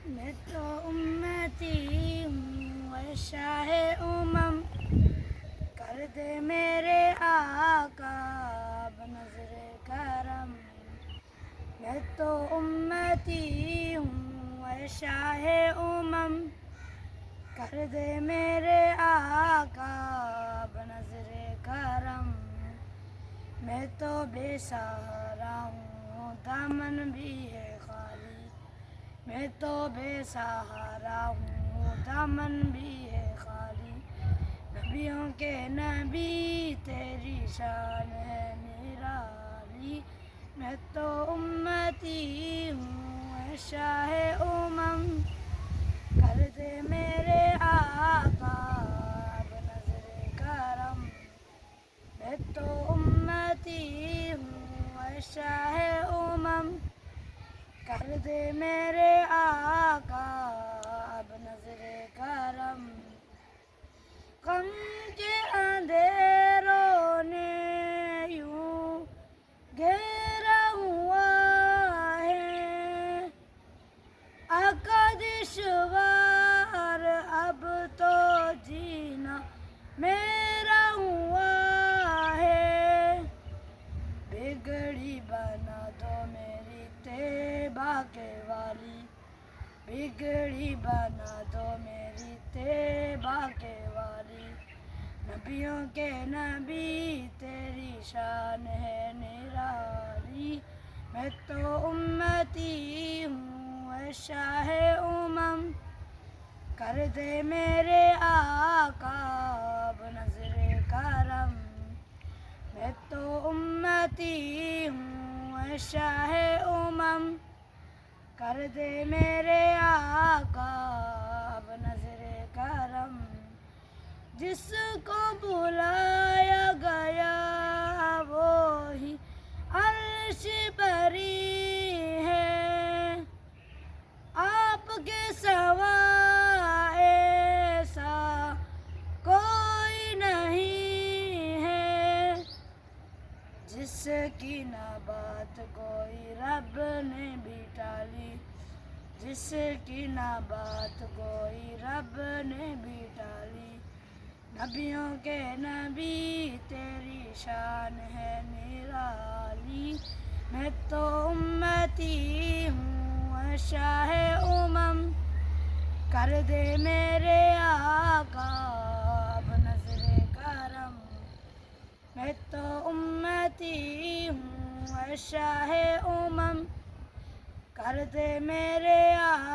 میں تو امتی ہوں شاہ امم، کر دے میرے آقا بنظر کرم۔ میں تو امتی ہوں شاہ امم، کر دے میرے آقا بنظر کرم۔ میں تو بے سہارا ہوں دامن بھی ہے خالی، میں تو بے سہارا ہوں دامن بھی ہے خالی۔ نبیوں کے نبی تیری شان ہے نرالی، میں تو امتی ہوں شاہ امم، کر دے میرے آقا بنظر کرم۔ میں تو امتی ہوں شاہ امم، کر دے میرے آقا بنظر کرم۔ غم کے اندھیروں نے یوں گھیرا ہوا ہے، آقا دشوار اب تو جینا میرا ہوا ہے۔ بگڑی بنا دو میری طیبہ کے والی، بگڑی بنا دو میری طیبہ کے والی۔ نبیوں کے نبی تیری شان ہے نرالی، میں تو امتی ہوں شاہ امم، کر دے میرے آقا بنظر کرم۔ میں تو امتی ہوں شاہ امم، کر دے میرے آقا بنظر کرم۔ جس کو بلایا گیا وہی عرش بری ہے، آپ کے سوا ایسا کوئی نہیں ہے۔ جس کی نہ بات کوئی رب نے بھی ٹالی، جس کی نہ بات کوئی رب نے بھی ٹالی۔ نبیوں کے نبی تیری شان ہے نرالی، میں تو امتی ہوں شاہ امم، کر دے میرے آقا بنظر کرم۔ میں تو امتی ہوں شاہ امم، کر دے میرے آقا